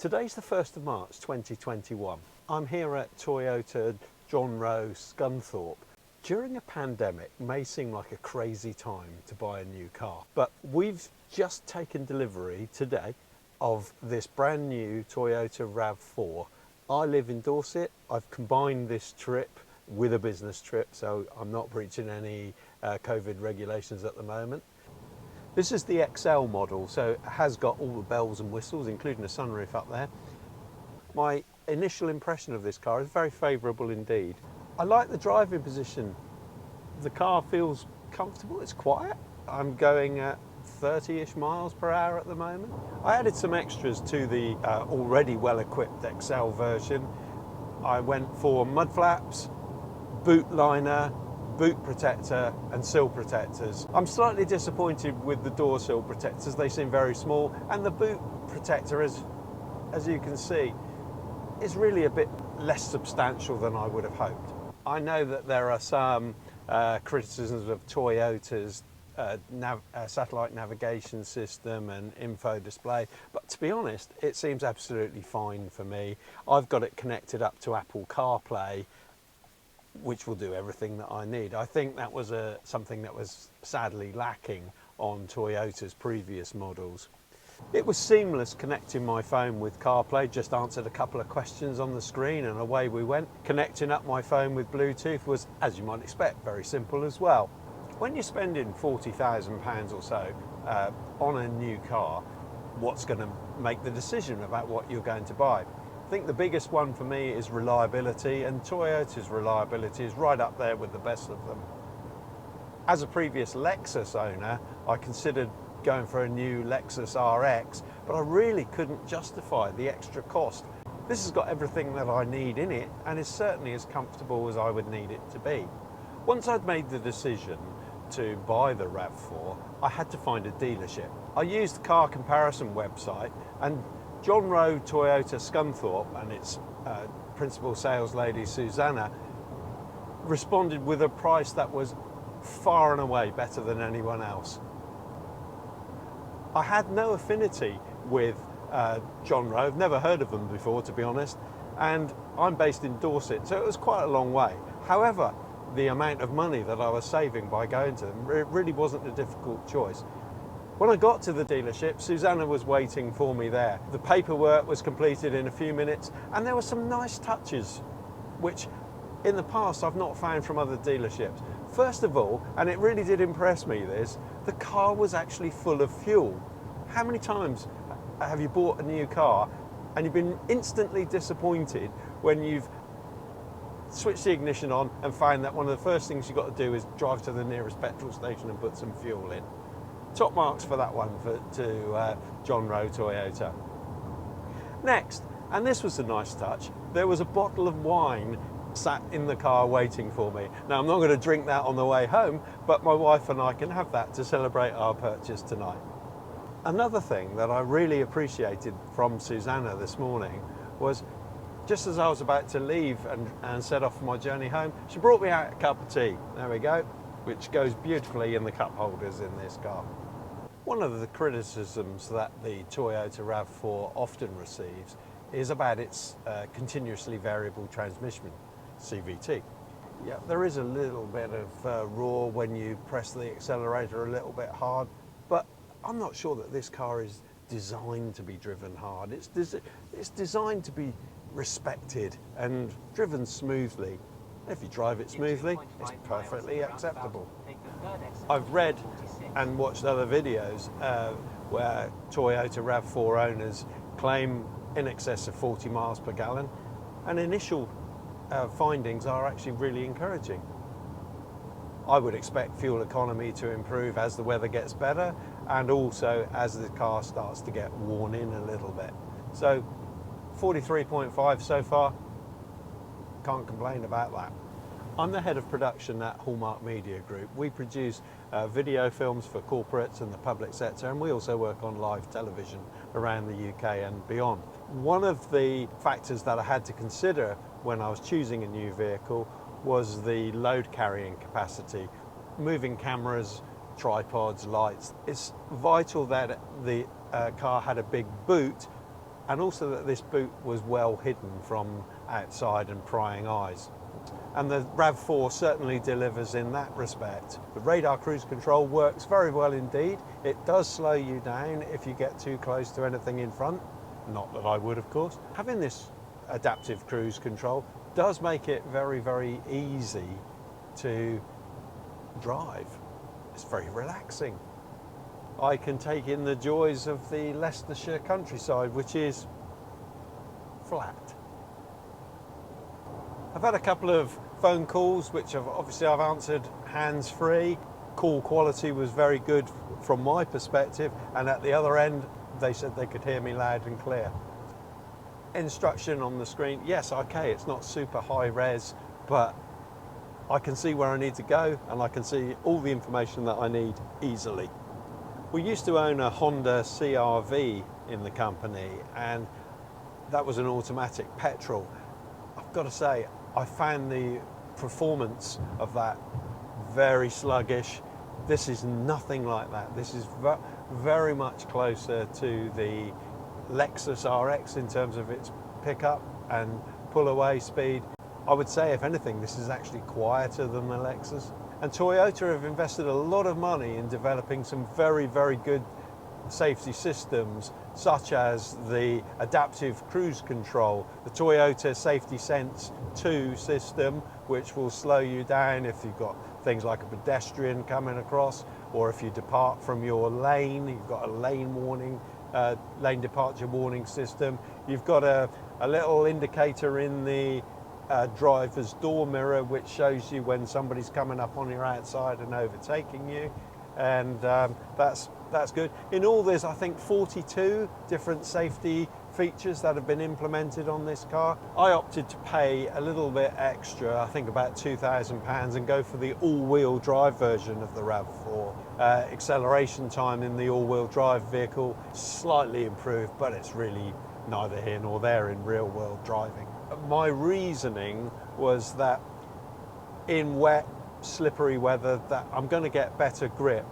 Today's the 1st of March 2021. I'm here at Toyota John Roe, Scunthorpe. During a pandemic may seem like a crazy time to buy a new car, but we've just taken delivery today of this brand new Toyota RAV4. I live in Dorset. I've combined this trip with a business trip, so I'm not breaching any COVID regulations at the moment. This is the XL model, so it has got all the bells and whistles, including a sunroof up there. My initial impression of this car is very favourable indeed. I like the driving position. The car feels comfortable, it's quiet. I'm going at 30-ish miles per hour at the moment. I added some extras to the already well-equipped XL version. I went for mud flaps, boot liner, boot protector and sill protectors. I'm slightly disappointed with the door sill protectors. They seem very small, and the boot protector, as you can see, is really a bit less substantial than I would have hoped. I know that there are some criticisms of Toyota's satellite navigation system and info display, but to be honest, it seems absolutely fine for me. I've got it connected up to Apple CarPlay, which will do everything that I need. I think that was something that was sadly lacking on Toyota's previous models. It was seamless connecting my phone with CarPlay, just answered a couple of questions on the screen and away we went. Connecting up my phone with Bluetooth was, as you might expect, very simple as well. When you're spending £40,000 or so on a new car, what's going to make the decision about what you're going to buy? I think the biggest one for me is reliability, and Toyota's reliability is right up there with the best of them. As a previous Lexus owner, I considered going for a new Lexus RX, but I really couldn't justify the extra cost. This has got everything that I need in it and is certainly as comfortable as I would need it to be. Once I'd made the decision to buy the RAV4, I had to find a dealership. I used the car comparison website, and John Roe Toyota Scunthorpe and its principal sales lady Susanna responded with a price that was far and away better than anyone else. I had no affinity with John Roe, I've never heard of them before to be honest, and I'm based in Dorset, so it was quite a long way. However, the amount of money that I was saving by going to them, it really wasn't a difficult choice. When I got to the dealership, Susanna was waiting for me there. The paperwork was completed in a few minutes, and there were some nice touches, which in the past I've not found from other dealerships. First of all, and it really did impress me this, the car was actually full of fuel. How many times have you bought a new car and you've been instantly disappointed when you've switched the ignition on and found that one of the first things you've got to do is drive to the nearest petrol station and put some fuel in? Top marks for that one to John Roe Toyota. Next, and this was a nice touch, there was a bottle of wine sat in the car waiting for me. Now I'm not going to drink that on the way home, but my wife and I can have that to celebrate our purchase tonight. Another thing that I really appreciated from Susanna this morning was, just as I was about to leave and set off for my journey home, she brought me out a cup of tea. There we go, which goes beautifully in the cup holders in this car. One of the criticisms that the Toyota RAV4 often receives is about its continuously variable transmission, CVT. Yeah, there is a little bit of roar when you press the accelerator a little bit hard, but I'm not sure that this car is designed to be driven hard. It's designed to be respected and driven smoothly. If you drive it smoothly, it's perfectly acceptable. I've read and watched other videos where Toyota RAV4 owners claim in excess of 40 miles per gallon, and initial findings are actually really encouraging. I would expect fuel economy to improve as the weather gets better and also as the car starts to get worn in a little bit. So 43.5 so far, can't complain about that. I'm the head of production at Hallmark Media Group. We produce video films for corporates and the public sector, and we also work on live television around the UK and beyond. One of the factors that I had to consider when I was choosing a new vehicle was the load carrying capacity. Moving cameras, tripods, lights. It's vital that the car had a big boot and also that this boot was well hidden from outside and prying eyes. And the RAV4 certainly delivers in that respect. The radar cruise control works very well indeed. It does slow you down if you get too close to anything in front. Not that I would, of course. Having this adaptive cruise control does make it very, very easy to drive. It's very relaxing. I can take in the joys of the Leicestershire countryside, which is flat. I've had a couple of phone calls, which I've answered hands-free. Call quality was very good from my perspective, and at the other end, they said they could hear me loud and clear. Instruction on the screen, yes, okay, it's not super high res, but I can see where I need to go, and I can see all the information that I need easily. We used to own a Honda CR-V in the company, and that was an automatic petrol. I've got to say, I found the performance of that very sluggish. This is nothing like that. This is very much closer to the Lexus RX in terms of its pickup and pull away speed. I would say, if anything, this is actually quieter than the Lexus. And Toyota have invested a lot of money in developing some very, very good safety systems, such as the adaptive cruise control, the Toyota Safety Sense 2 system, which will slow you down if you've got things like a pedestrian coming across, or if you depart from your lane, you've got a lane warning, lane departure warning system. You've got a little indicator in the driver's door mirror which shows you when somebody's coming up on your outside and overtaking you, and that's good. In all, there's I think 42 different safety features that have been implemented on this car. I opted to pay a little bit extra, I think about £2,000, and go for the all-wheel drive version of the RAV4. Acceleration time in the all-wheel drive vehicle slightly improved, but it's really neither here nor there in real-world driving. My reasoning was that in wet, slippery weather, that I'm going to get better grip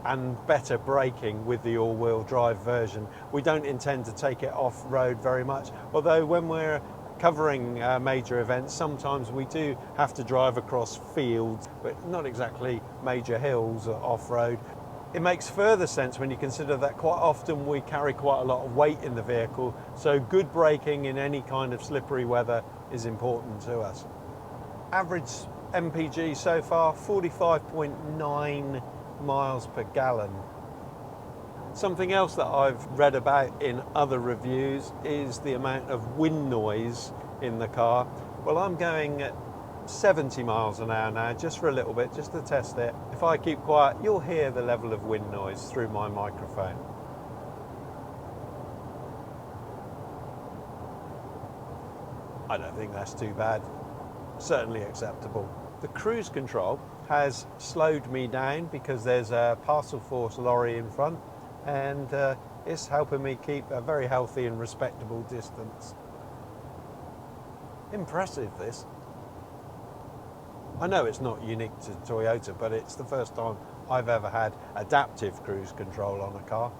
and better braking with the all-wheel drive version. We don't intend to take it off-road very much, although when we're covering major events, sometimes we do have to drive across fields, but not exactly major hills off-road. It makes further sense when you consider that quite often we carry quite a lot of weight in the vehicle, so good braking in any kind of slippery weather is important to us. Average MPG so far, 45.9 miles per gallon. Something else that I've read about in other reviews is the amount of wind noise in the car. Well, I'm going at 70 miles an hour now, just for a little bit, just to test it. If I keep quiet, you'll hear the level of wind noise through my microphone. I don't think that's too bad. Certainly acceptable. The cruise control has slowed me down because there's a parcel force lorry in front, and it's helping me keep a very healthy and respectable distance. Impressive, this. I know it's not unique to Toyota, but it's the first time I've ever had adaptive cruise control on a car.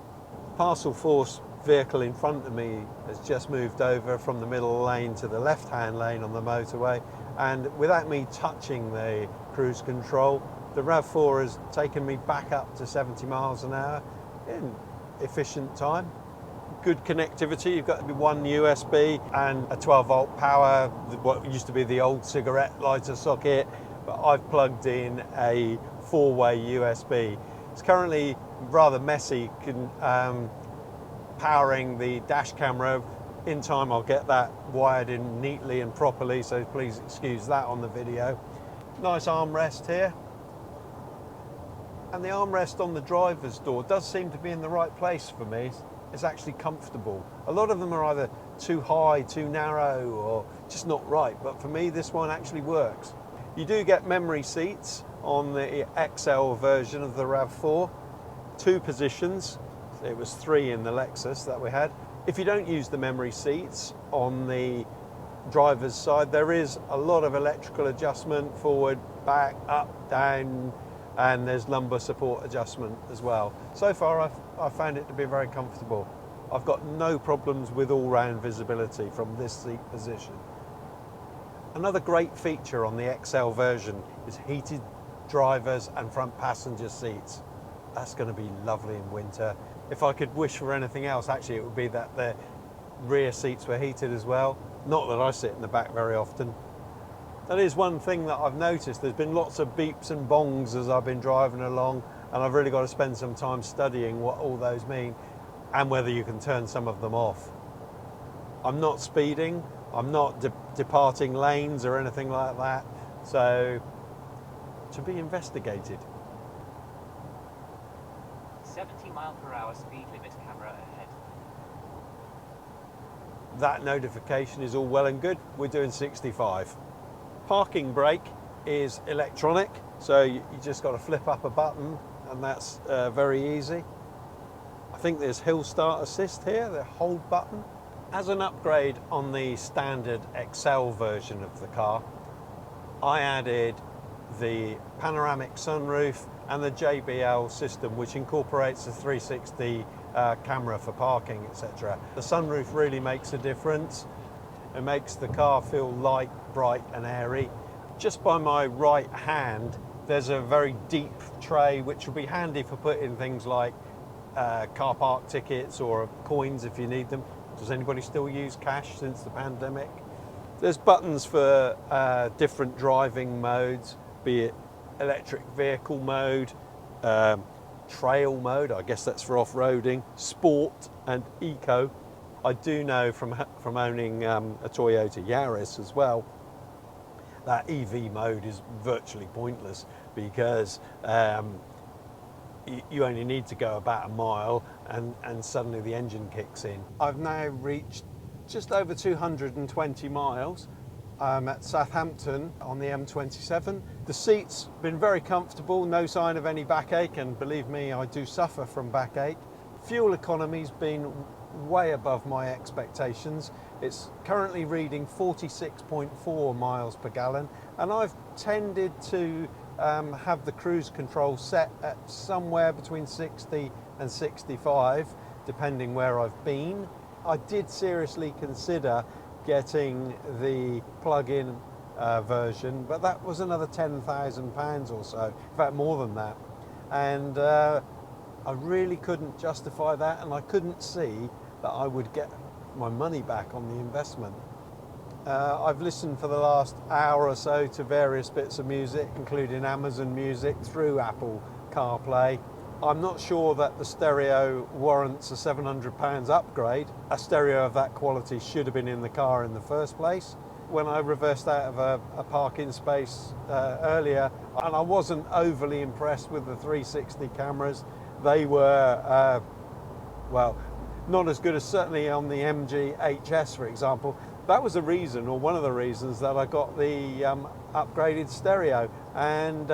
Parcel force vehicle in front of me has just moved over from the middle lane to the left-hand lane on the motorway, and without me touching the cruise control, the RAV4 has taken me back up to 70 miles an hour in efficient time. Good connectivity. You've got one USB and a 12-volt power, what used to be the old cigarette lighter socket, but I've plugged in a 4-way USB. It's currently rather messy powering the dash camera. In time I'll get that wired in neatly and properly, so please excuse that on the video. Nice armrest here. And the armrest on the driver's door does seem to be in the right place for me. It's actually comfortable. A lot of them are either too high, too narrow, or just not right, but for me this one actually works. You do get memory seats on the XL version of the RAV4, 2 positions. It was 3 in the Lexus that we had. If you don't use the memory seats on the driver's side, there is a lot of electrical adjustment, forward, back, up, down, and there's lumbar support adjustment as well. So far I've found it to be very comfortable. I've got no problems with all-round visibility from this seat position. Another great feature on the XL version is heated drivers and front passenger seats. That's going to be lovely in winter. If I could wish for anything else, actually it would be that the rear seats were heated as well. Not that I sit in the back very often. That is one thing that I've noticed. There's been lots of beeps and bongs as I've been driving along, and I've really got to spend some time studying what all those mean and whether you can turn some of them off. I'm not speeding, I'm not departing lanes or anything like that, so to be investigated. 70 mph speed limit camera ahead. That notification is all well and good. We're doing 65. Parking brake is electronic, so you just got to flip up a button and that's very easy. I think there's hill start assist here, the hold button. As an upgrade on the standard XL version of the car, I added the panoramic sunroof and the JBL system, which incorporates a 360 camera for parking, etc. The sunroof really makes a difference. It makes the car feel light, bright and airy. Just by my right hand, there's a very deep tray, which will be handy for putting things like car park tickets or coins if you need them. Does anybody still use cash since the pandemic? There's buttons for different driving modes, be it electric vehicle mode, trail mode, I guess that's for off-roading, sport and eco. I do know from owning a Toyota Yaris as well, that EV mode is virtually pointless because you only need to go about a mile and suddenly the engine kicks in. I've now reached just over 220 miles. I'm at Southampton on the M27. The seat's been very comfortable, no sign of any backache, and believe me, I do suffer from backache. Fuel economy's been way above my expectations. It's currently reading 46.4 miles per gallon, and I've tended to have the cruise control set at somewhere between 60 and 65, depending where I've been. I did seriously consider getting the plug-in version, but that was another £10,000 or so, in fact more than that. And I really couldn't justify that, and I couldn't see that I would get my money back on the investment. I've listened for the last hour or so to various bits of music, including Amazon Music through Apple CarPlay. I'm not sure that the stereo warrants a £700 upgrade. A stereo of that quality should have been in the car in the first place. When I reversed out of a parking space earlier, and I wasn't overly impressed with the 360 cameras. They were, well, not as good as certainly on the MG HS, for example. That was the reason, or one of the reasons, that I got the upgraded stereo, and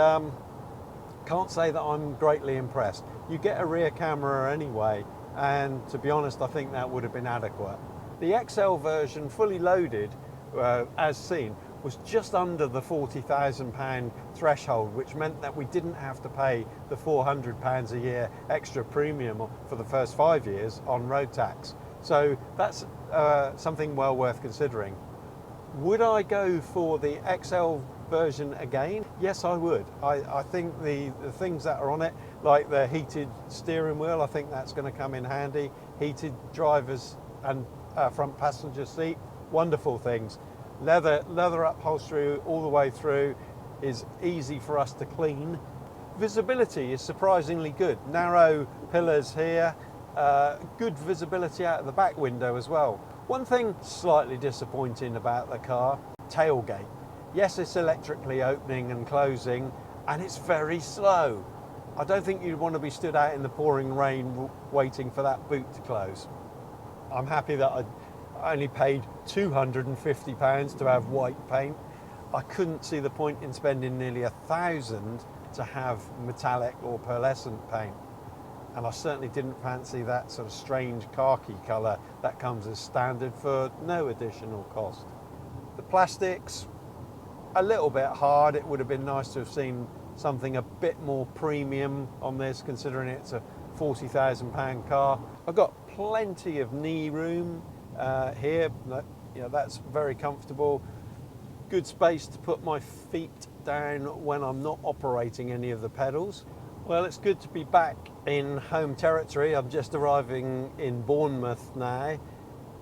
can't say that I'm greatly impressed. You get a rear camera anyway, and to be honest, I think that would have been adequate. The XL version, fully loaded, as seen, was just under the £40,000 threshold, which meant that we didn't have to pay the £400 a year extra premium for the first 5 years on road tax. So that's something well worth considering. Would I go for the XL version again? Yes, I would. I think the things that are on it, like the heated steering wheel, I think that's going to come in handy. Heated drivers and front passenger seat, wonderful things. Leather upholstery all the way through is easy for us to clean. Visibility is surprisingly good. Narrow pillars here, good visibility out of the back window as well. One thing slightly disappointing about the car, tailgate. Yes, it's electrically opening and closing, and it's very slow. I don't think you'd want to be stood out in the pouring rain waiting for that boot to close. I'm happy that I only paid £250 to have white paint. I couldn't see the point in spending nearly £1,000 to have metallic or pearlescent paint. And I certainly didn't fancy that sort of strange khaki colour that comes as standard for no additional cost. The plastics, a little bit hard. It would have been nice to have seen something a bit more premium on this, considering it's a £40,000 car. I've got plenty of knee room here. That's very comfortable. Good space to put my feet down when I'm not operating any of the pedals. Well, it's good to be back in home territory. I'm just arriving in Bournemouth now.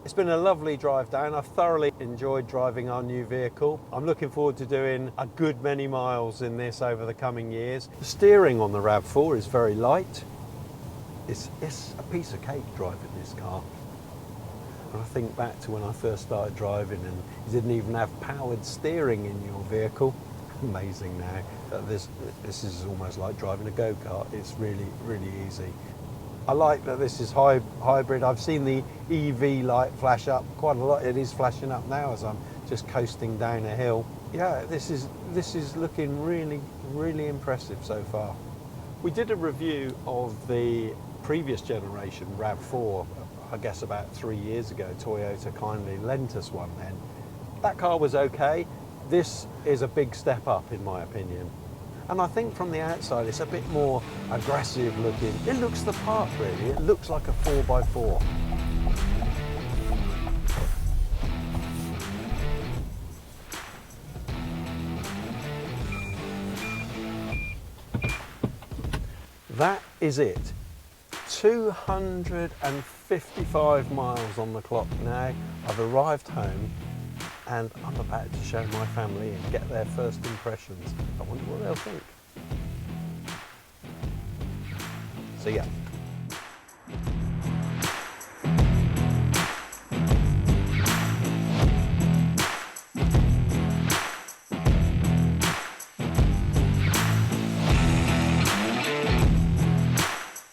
It's been a lovely drive down. I've thoroughly enjoyed driving our new vehicle. I'm looking forward to doing a good many miles in this over the coming years. The steering on the RAV4 is very light. It's a piece of cake driving this car. And I think back to when I first started driving and you didn't even have powered steering in your vehicle. Amazing now that this is almost like driving a go-kart. It's really, really easy. I like that this is hybrid. I've seen the EV light flash up quite a lot. It is flashing up now as I'm just coasting down a hill. Yeah, this is looking really, really impressive so far. We did a review of the previous generation RAV4, I guess about 3 years ago. Toyota kindly lent us one then. That car was okay. This is a big step up in my opinion. And I think from the outside it's a bit more aggressive looking. It looks the part really. It looks like a 4x4. That is it. 255 miles on the clock now. I've arrived home and I'm about to show my family and get their first impressions. I wonder what they'll think. See ya.